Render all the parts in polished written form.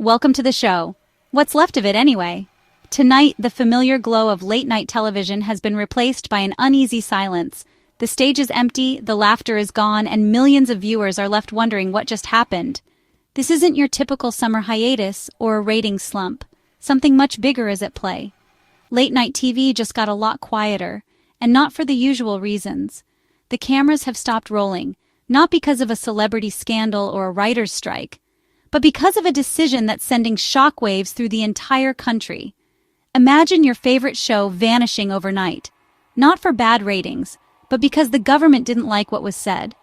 Welcome to the show. What's left of it anyway? Tonight, the familiar glow of late-night television has been replaced by an uneasy silence. The stage is empty, the laughter is gone, and millions of viewers are left wondering what just happened. This isn't your typical summer hiatus or a ratings slump. Something much bigger is at play. Late-night TV just got a lot quieter, and not for the usual reasons. The cameras have stopped rolling, not because of a celebrity scandal or a writer's strike, but because of a decision that's sending shockwaves through the entire country. Imagine your favorite show vanishing overnight. Not for bad ratings, but because the government didn't like what was said.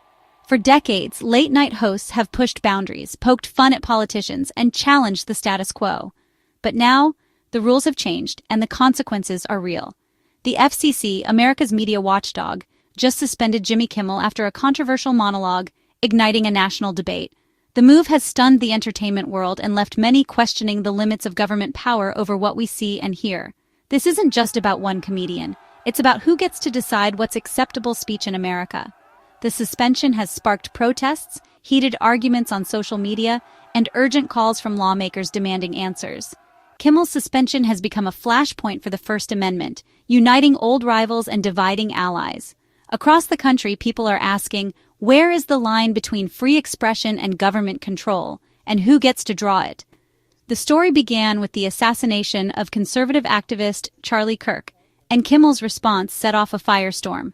For decades, late-night hosts have pushed boundaries, poked fun at politicians, and challenged the status quo. But now, the rules have changed, and the consequences are real. The FCC, America's media watchdog, just suspended Jimmy Kimmel after a controversial monologue, igniting a national debate. The move has stunned the entertainment world and left many questioning the limits of government power over what we see and hear. This isn't just about one comedian. It's about who gets to decide what's acceptable speech in America. The suspension has sparked protests, heated arguments on social media, and urgent calls from lawmakers demanding answers. Kimmel's suspension has become a flashpoint for the First Amendment, uniting old rivals and dividing allies. Across the country, people are asking, where is the line between free expression and government control, and who gets to draw it? The story began with the assassination of conservative activist Charlie Kirk, and Kimmel's response set off a firestorm.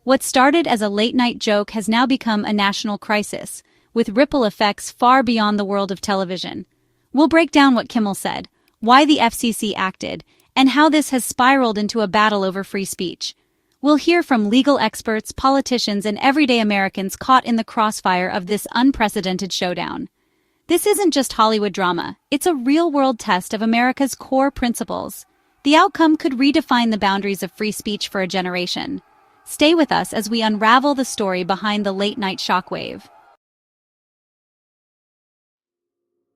What started as a late-night joke has now become a national crisis, with ripple effects far beyond the world of television. We'll break down what Kimmel said, why the FCC acted, and how this has spiraled into a battle over free speech. We'll hear from legal experts, politicians, and everyday Americans caught in the crossfire of this unprecedented showdown. This isn't just Hollywood drama, it's a real-world test of America's core principles. The outcome could redefine the boundaries of free speech for a generation. Stay with us as we unravel the story behind the late-night shockwave.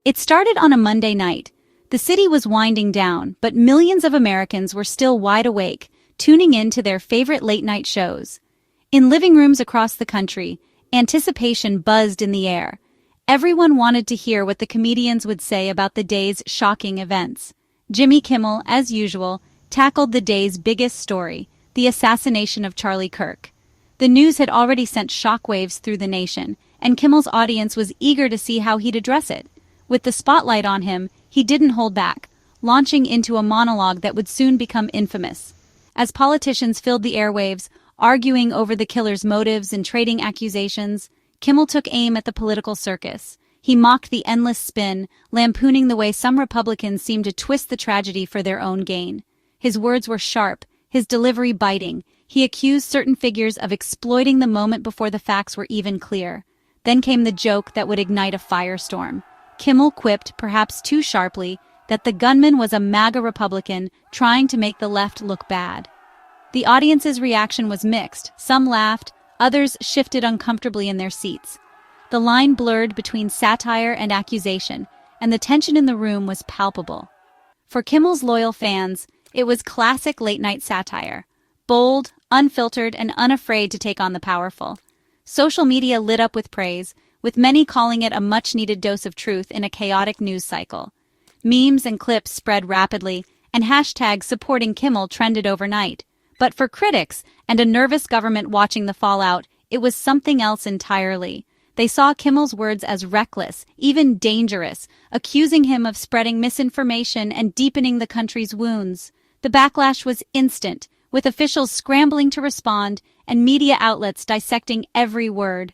It started on a Monday night. The city was winding down, but millions of Americans were still wide awake, tuning in to their favorite late-night shows. In living rooms across the country, anticipation buzzed in the air. Everyone wanted to hear what the comedians would say about the day's shocking events. Jimmy Kimmel, as usual, tackled the day's biggest story, the assassination of Charlie Kirk. The news had already sent shockwaves through the nation, and Kimmel's audience was eager to see how he'd address it. With the spotlight on him, he didn't hold back, launching into a monologue that would soon become infamous. As politicians filled the airwaves, arguing over the killer's motives and trading accusations, Kimmel took aim at the political circus. He mocked the endless spin, lampooning the way some Republicans seemed to twist the tragedy for their own gain. His words were sharp, his delivery biting. He accused certain figures of exploiting the moment before the facts were even clear. Then came the joke that would ignite a firestorm. Kimmel quipped, perhaps too sharply, that the gunman was a MAGA Republican trying to make the left look bad. The audience's reaction was mixed. Some laughed, others shifted uncomfortably in their seats. The line blurred between satire and accusation, and the tension in the room was palpable. For Kimmel's loyal fans, it was classic late-night satire, bold, unfiltered, and unafraid to take on the powerful. Social media lit up with praise, with many calling it a much-needed dose of truth in a chaotic news cycle. Memes and clips spread rapidly, and hashtags supporting Kimmel trended overnight. But for critics and a nervous government watching the fallout, it was something else entirely. They saw Kimmel's words as reckless, even dangerous, accusing him of spreading misinformation and deepening the country's wounds. The backlash was instant, with officials scrambling to respond and media outlets dissecting every word.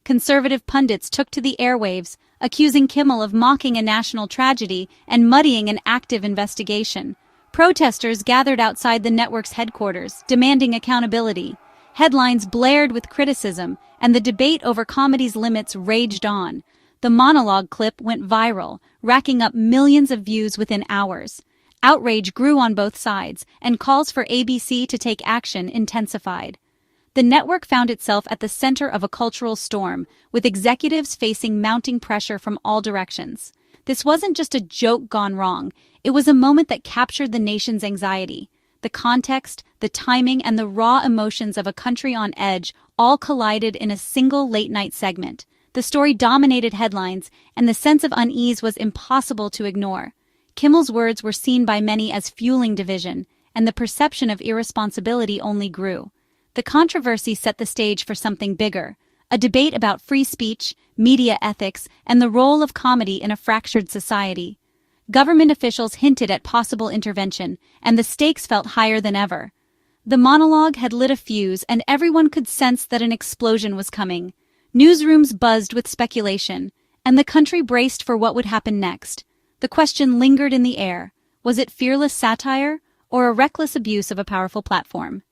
Conservative pundits took to the airwaves, accusing Kimmel of mocking a national tragedy and muddying an active investigation. Protesters gathered outside the network's headquarters, demanding accountability. Headlines blared with criticism, and the debate over comedy's limits raged on. The monologue clip went viral, racking up millions of views within hours. Outrage grew on both sides, and calls for ABC to take action intensified. The network found itself at the center of a cultural storm, with executives facing mounting pressure from all directions. This wasn't just a joke gone wrong, it was a moment that captured the nation's anxiety. The context, the timing, and the raw emotions of a country on edge all collided in a single late-night segment. The story dominated headlines, and the sense of unease was impossible to ignore. Kimmel's words were seen by many as fueling division, and the perception of irresponsibility only grew. The controversy set the stage for something bigger, a debate about free speech, media ethics, and the role of comedy in a fractured society. Government officials hinted at possible intervention, and the stakes felt higher than ever. The monologue had lit a fuse, and everyone could sense that an explosion was coming. Newsrooms buzzed with speculation, and the country braced for what would happen next. The question lingered in the air. Was it fearless satire, or a reckless abuse of a powerful platform?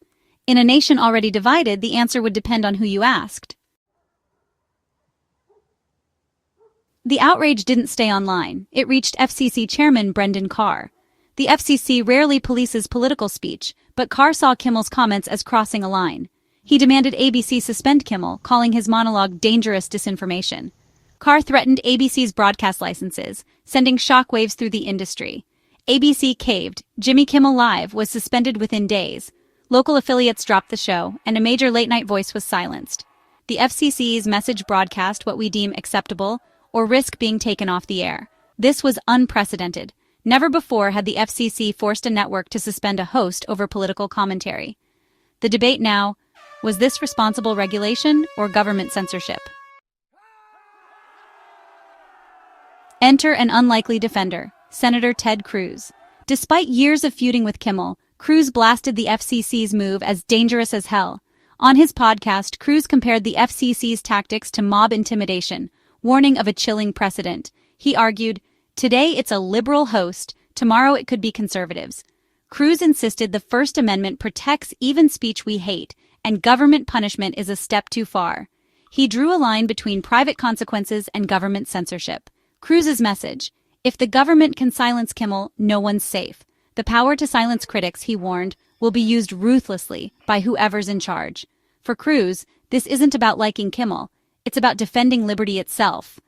In a nation already divided, the answer would depend on who you asked. The outrage didn't stay online. It reached FCC Chairman Brendan Carr. The FCC rarely polices political speech, but Carr saw Kimmel's comments as crossing a line. He demanded ABC suspend Kimmel, calling his monologue dangerous disinformation. Carr threatened ABC's broadcast licenses, sending shockwaves through the industry. ABC caved. Jimmy Kimmel Live was suspended within days. Local affiliates dropped the show, and a major late-night voice was silenced. The FCC's message broadcast what we deem acceptable, or risk being taken off the air. This was unprecedented. Never before had the FCC forced a network to suspend a host over political commentary. The debate now, was this responsible regulation or government censorship? Enter an unlikely defender, Senator Ted Cruz. Despite years of feuding with Kimmel, Cruz blasted the FCC's move as dangerous as hell. On his podcast, Cruz compared the FCC's tactics to mob intimidation, warning of a chilling precedent. He argued, "Today it's a liberal host, tomorrow it could be conservatives." Cruz insisted the First Amendment protects even speech we hate, and government punishment is a step too far. He drew a line between private consequences and government censorship. Cruz's message, if the government can silence Kimmel, no one's safe. The power to silence critics, he warned, will be used ruthlessly by whoever's in charge. For Cruz, this isn't about liking Kimmel. It's about defending liberty itself.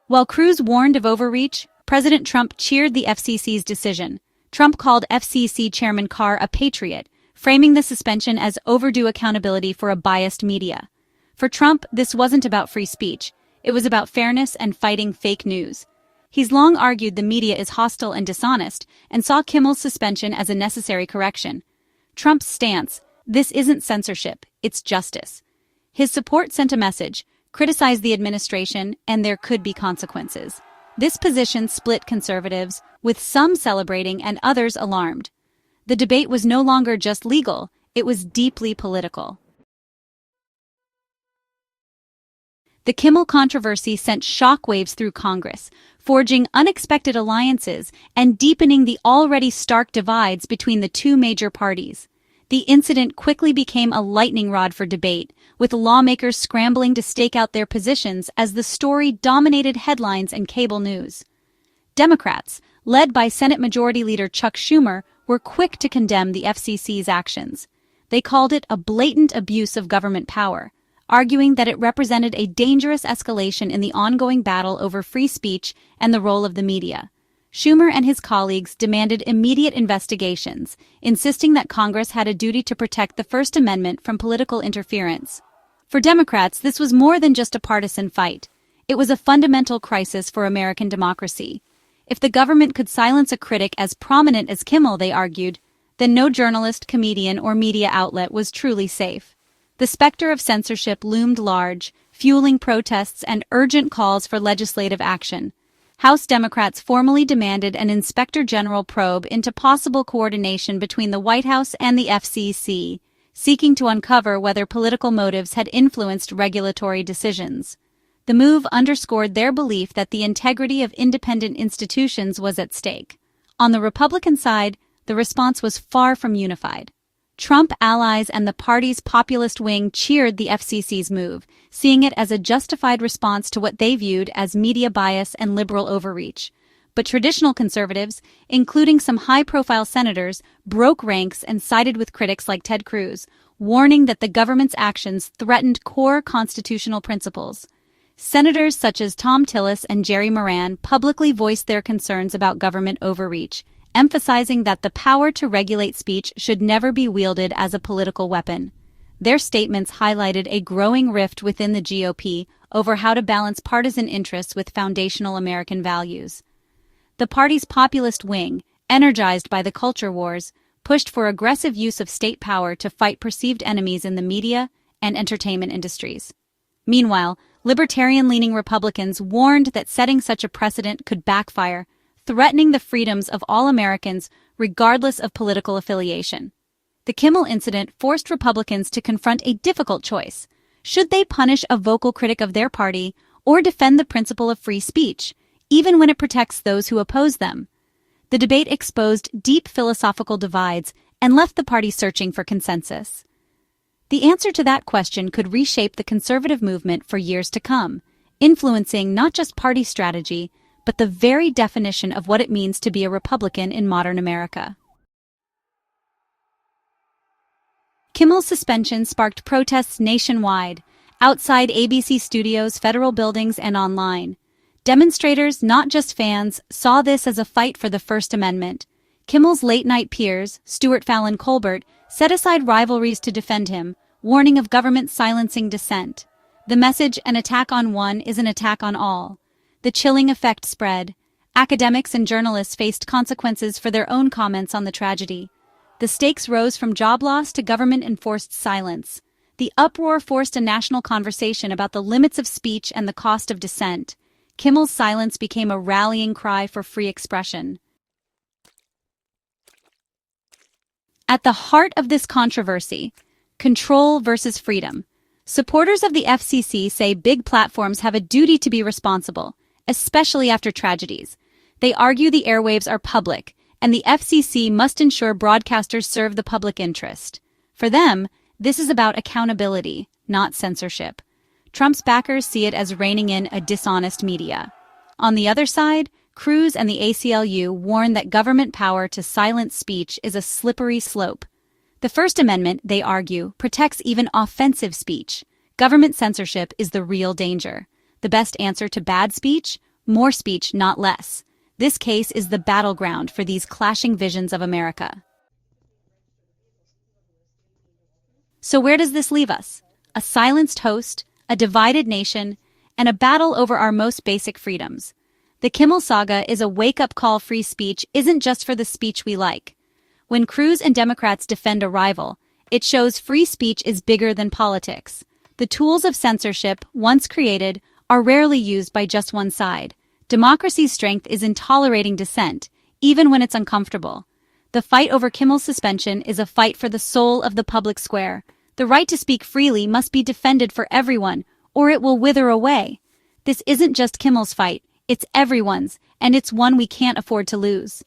While Cruz warned of overreach, President Trump cheered the FCC's decision. Trump called FCC Chairman Carr a patriot, framing the suspension as overdue accountability for a biased media. For Trump, this wasn't about free speech. It was about fairness and fighting fake news. He's long argued the media is hostile and dishonest, and saw Kimmel's suspension as a necessary correction. Trump's stance, this isn't censorship, it's justice. His support sent a message, criticize the administration, and there could be consequences. This position split conservatives, with some celebrating and others alarmed. The debate was no longer just legal, it was deeply political. The Kimmel controversy sent shockwaves through Congress, forging unexpected alliances and deepening the already stark divides between the two major parties. The incident quickly became a lightning rod for debate, with lawmakers scrambling to stake out their positions as the story dominated headlines and cable news. Democrats, led by Senate Majority Leader Chuck Schumer, were quick to condemn the FCC's actions. They called it a blatant abuse of government power, arguing that it represented a dangerous escalation in the ongoing battle over free speech and the role of the media. Schumer and his colleagues demanded immediate investigations, insisting that Congress had a duty to protect the First Amendment from political interference. For Democrats, this was more than just a partisan fight. It was a fundamental crisis for American democracy. If the government could silence a critic as prominent as Kimmel, they argued, then no journalist, comedian, or media outlet was truly safe. The specter of censorship loomed large, fueling protests and urgent calls for legislative action. House Democrats formally demanded an inspector general probe into possible coordination between the White House and the FCC, seeking to uncover whether political motives had influenced regulatory decisions. The move underscored their belief that the integrity of independent institutions was at stake. On the Republican side, the response was far from unified. Trump allies and the party's populist wing cheered the FCC's move, seeing it as a justified response to what they viewed as media bias and liberal overreach. But traditional conservatives, including some high-profile senators, broke ranks and sided with critics like Ted Cruz, warning that the government's actions threatened core constitutional principles. Senators such as Tom Tillis and Jerry Moran publicly voiced their concerns about government overreach, emphasizing that the power to regulate speech should never be wielded as a political weapon. Their statements highlighted a growing rift within the GOP over how to balance partisan interests with foundational American values. The party's populist wing, energized by the culture wars, pushed for aggressive use of state power to fight perceived enemies in the media and entertainment industries. Meanwhile, libertarian-leaning Republicans warned that setting such a precedent could backfire, threatening the freedoms of all Americans regardless of political affiliation. The Kimmel incident forced Republicans to confront a difficult choice. Should they punish a vocal critic of their party or defend the principle of free speech, even when it protects those who oppose them? The debate exposed deep philosophical divides and left the party searching for consensus. The answer to that question could reshape the conservative movement for years to come, influencing not just party strategy, but the very definition of what it means to be a Republican in modern America. Kimmel's suspension sparked protests nationwide, outside ABC studios, federal buildings, and online. Demonstrators, not just fans, saw this as a fight for the First Amendment. Kimmel's late-night peers, Stewart Fallon Colbert, set aside rivalries to defend him, warning of government silencing dissent. The message, an attack on one is an attack on all. The chilling effect spread. Academics and journalists faced consequences for their own comments on the tragedy. The stakes rose from job loss to government-enforced silence. The uproar forced a national conversation about the limits of speech and the cost of dissent. Kimmel's silence became a rallying cry for free expression. At the heart of this controversy, control versus freedom. Supporters of the FCC say big platforms have a duty to be responsible, especially after tragedies. They argue the airwaves are public, and the FCC must ensure broadcasters serve the public interest. For them, this is about accountability, not censorship. Trump's backers see it as reining in a dishonest media. On the other side, Cruz and the ACLU warn that government power to silence speech is a slippery slope. The First Amendment, they argue, protects even offensive speech. Government censorship is the real danger. The best answer to bad speech? More speech, not less. This case is the battleground for these clashing visions of America. So where does this leave us? A silenced host, a divided nation, and a battle over our most basic freedoms. The Kimmel saga is a wake-up call. Free speech isn't just for the speech we like. When Cruz and Democrats defend a rival, it shows free speech is bigger than politics. The tools of censorship, once created, are rarely used by just one side. Democracy's strength is in tolerating dissent, even when it's uncomfortable. The fight over Kimmel's suspension is a fight for the soul of the public square. The right to speak freely must be defended for everyone, or it will wither away. This isn't just Kimmel's fight, it's everyone's, and it's one we can't afford to lose.